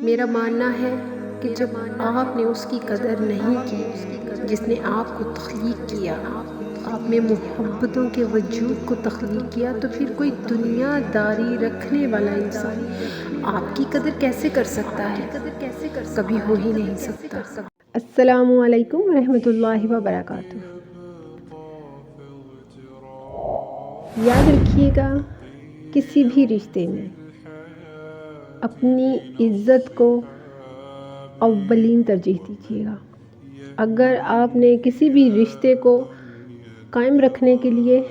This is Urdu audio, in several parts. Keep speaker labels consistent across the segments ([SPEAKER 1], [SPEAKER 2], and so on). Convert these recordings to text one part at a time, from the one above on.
[SPEAKER 1] میرا ماننا ہے کہ جب آپ نے اس کی قدر نہیں کی جس نے آپ کو تخلیق کیا، آپ میں محبتوں کے وجود کو تخلیق کیا، تو پھر کوئی دنیا داری رکھنے والا انسان آپ کی قدر کیسے کر سکتا ہے؟ کبھی ہو ہی نہیں سکتا۔ السلام علیکم ورحمۃ اللہ وبرکاتہ۔ یاد رکھیے گا، کسی بھی رشتے میں اپنی عزت کو اولین ترجیح دیجیے گا۔ اگر آپ نے کسی بھی رشتے کو قائم رکھنے کے لیے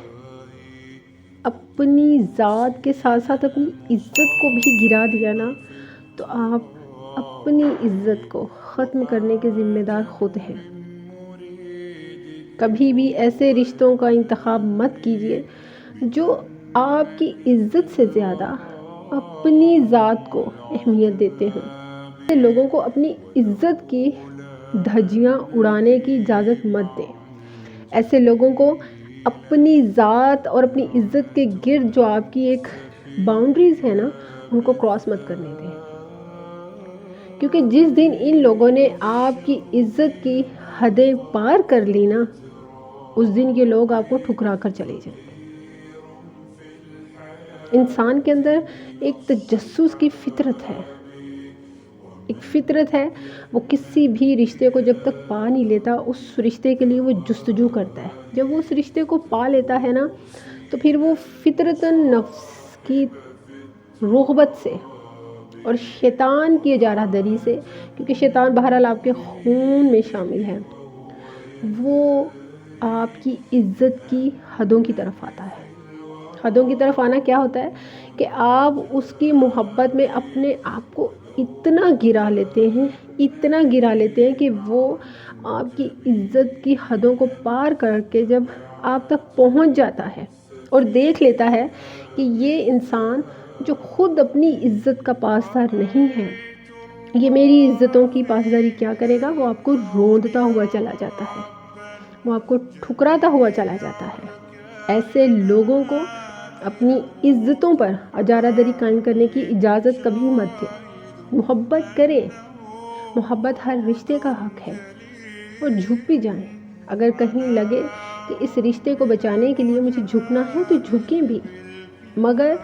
[SPEAKER 1] اپنی ذات کے ساتھ ساتھ اپنی عزت کو بھی گرا دیا نا، تو آپ اپنی عزت کو ختم کرنے کے ذمہ دار خود ہیں۔ کبھی بھی ایسے رشتوں کا انتخاب مت کیجیے جو آپ کی عزت سے زیادہ اپنی ذات کو اہمیت دیتے ہیں۔ ایسے لوگوں کو اپنی عزت کی دھجیاں اڑانے کی اجازت مت دیں۔ ایسے لوگوں کو اپنی ذات اور اپنی عزت کے گرد جو آپ کی ایک باؤنڈریز ہے نا، ان کو کراس مت کرنے دیں، کیونکہ جس دن ان لوگوں نے آپ کی عزت کی حدیں پار کر لی نا، اس دن یہ لوگ آپ کو ٹھکرا کر چلے جائیں گے۔ انسان کے اندر ایک تجسس کی فطرت ہے، ایک فطرت ہے، وہ کسی بھی رشتے کو جب تک پا نہیں لیتا اس رشتے کے لیے وہ جستجو کرتا ہے۔ جب وہ اس رشتے کو پا لیتا ہے نا، تو پھر وہ فطرتاً نفس کی رغبت سے اور شیطان کی اجارہ دری سے، کیونکہ شیطان بہرحال آپ کے خون میں شامل ہے، وہ آپ کی عزت کی حدوں کی طرف آتا ہے۔ حدوں کی طرف آنا کیا ہوتا ہے کہ آپ اس کی محبت میں اپنے آپ کو اتنا گرا لیتے ہیں کہ وہ آپ کی عزت کی حدوں کو پار کر کے جب آپ تک پہنچ جاتا ہے اور دیکھ لیتا ہے کہ یہ انسان جو خود اپنی عزت کا پاسدار نہیں ہے، یہ میری عزتوں کی پاسداری کیا کرے گا؟ وہ آپ کو روندتا ہوا چلا جاتا ہے، وہ آپ کو ٹھکراتا ہوا چلا جاتا ہے۔ ایسے لوگوں کو اپنی عزتوں پر اجارہ دری قائم کرنے کی اجازت کبھی مت دیں۔ محبت کریں، محبت ہر رشتے کا حق ہے، اور جھک بھی جائیں۔ اگر کہیں لگے کہ اس رشتے کو بچانے کے لیے مجھے جھکنا ہے تو جھکیں بھی، مگر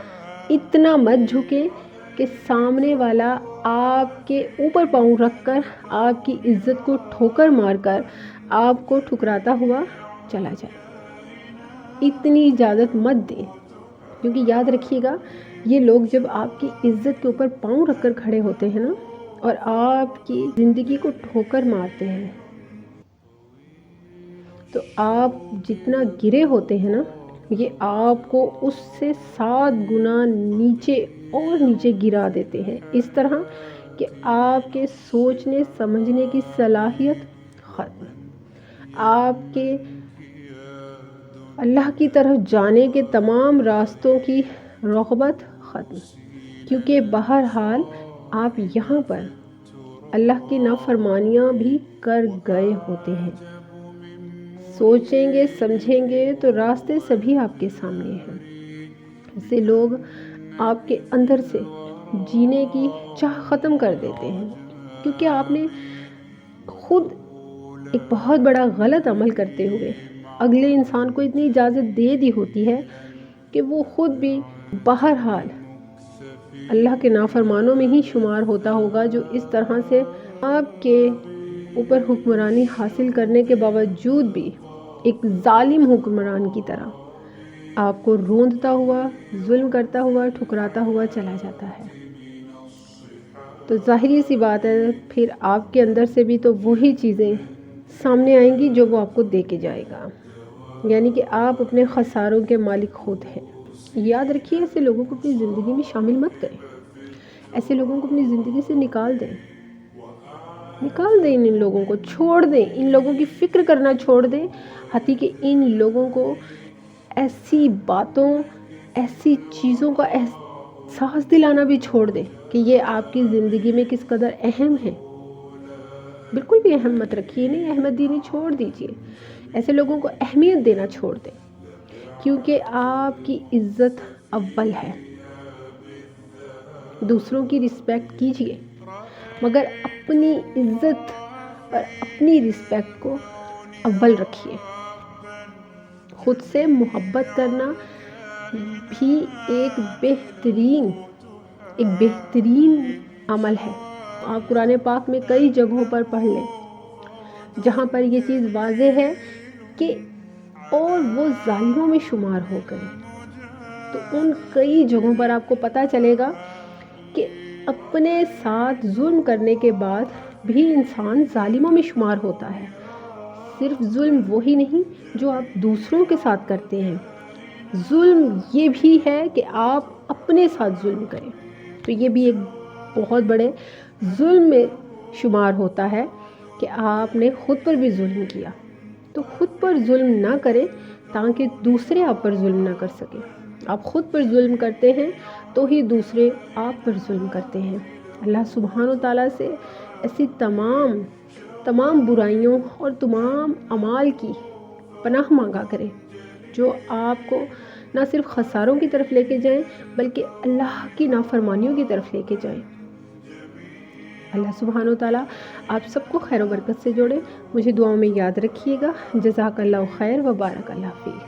[SPEAKER 1] اتنا مت جھکیں کہ سامنے والا آپ کے اوپر پاؤں رکھ کر آپ کی عزت کو ٹھوکر مار کر آپ کو ٹھکراتا ہوا چلا جائے۔ اتنی اجازت مت دیں، کیونکہ یاد رکھیے گا، یہ لوگ جب آپ کی عزت کے اوپر پاؤں رکھ کر کھڑے ہوتے ہیں نا اور آپ کی زندگی کو ٹھوکر مارتے ہیں، تو آپ جتنا گرے ہوتے ہیں نا، یہ آپ کو اس سے 7 گنا نیچے اور نیچے گرا دیتے ہیں، اس طرح کہ آپ کے سوچنے سمجھنے کی صلاحیت ختم، آپ کے اللہ کی طرف جانے کے تمام راستوں کی رغبت ختم، کیونکہ بہرحال آپ یہاں پر اللہ کی نافرمانیاں بھی کر گئے ہوتے ہیں۔ سوچیں گے سمجھیں گے تو راستے سبھی آپ کے سامنے ہیں۔ ایسے لوگ آپ کے اندر سے جینے کی چاہ ختم کر دیتے ہیں، کیونکہ آپ نے خود ایک بہت بڑا غلط عمل کرتے ہوئے اگلے انسان کو اتنی اجازت دے دی ہوتی ہے کہ وہ خود بھی بہرحال اللہ کے نافرمانوں میں ہی شمار ہوتا ہوگا، جو اس طرح سے آپ کے اوپر حکمرانی حاصل کرنے کے باوجود بھی ایک ظالم حکمران کی طرح آپ کو روندتا ہوا، ظلم کرتا ہوا، ٹھکراتا ہوا چلا جاتا ہے۔ تو ظاہری سی بات ہے، پھر آپ کے اندر سے بھی تو وہی چیزیں سامنے آئیں گی جو وہ آپ کو دے کے جائے گا، یعنی کہ آپ اپنے خساروں کے مالک خود ہیں۔ یاد رکھیے، ایسے لوگوں کو اپنی زندگی میں شامل مت کریں، ایسے لوگوں کو اپنی زندگی سے نکال دیں ان لوگوں کو چھوڑ دیں، ان لوگوں کی فکر کرنا چھوڑ دیں، حتیٰ کہ ان لوگوں کو ایسی باتوں، ایسی چیزوں کا احساس دلانا بھی چھوڑ دیں کہ یہ آپ کی زندگی میں کس قدر اہم ہے۔ بالکل بھی اہم مت رکھیے، نہیں، احمد دینی چھوڑ دیجیے، ایسے لوگوں کو اہمیت دینا چھوڑ دیں، کیونکہ آپ کی عزت اول ہے۔ دوسروں کی رسپیکٹ کیجیے، مگر اپنی عزت اور اپنی رسپیکٹ کو اول رکھیے. خود سے محبت کرنا بھی ایک بہترین عمل ہے. آپ قرآن پاک میں کئی جگہوں پر پڑھ لیں جہاں پر یہ چیز واضح ہے کہ اور وہ ظالموں میں شمار ہو گئے. تو ان کئی جگہوں پر آپ کو پتہ چلے گا کہ اپنے ساتھ ظلم کرنے کے بعد بھی انسان ظالموں میں شمار ہوتا ہے. صرف ظلم وہی نہیں جو آپ دوسروں کے ساتھ کرتے ہیں، ظلم یہ بھی ہے کہ آپ اپنے ساتھ ظلم کریں. تو یہ بھی ایک بہت بڑے ظلم میں شمار ہوتا ہے کہ آپ نے خود پر بھی ظلم کیا. تو خود پر ظلم نہ کریں تاکہ دوسرے آپ پر ظلم نہ کر سکیں. آپ خود پر ظلم کرتے ہیں تو ہی دوسرے آپ پر ظلم کرتے ہیں. اللہ سبحانہ و تعالیٰ سے ایسی تمام برائیوں اور تمام اعمال کی پناہ مانگا کریں جو آپ کو نہ صرف خساروں کی طرف لے کے جائیں بلکہ اللہ کی نافرمانیوں کی طرف لے کے جائیں. اللہ سبحانہ و تعالیٰ آپ سب کو خیر و برکت سے جوڑے. مجھے دعاؤں میں یاد رکھیے گا. جزاک اللہ خیر و بارک اللہ فیک.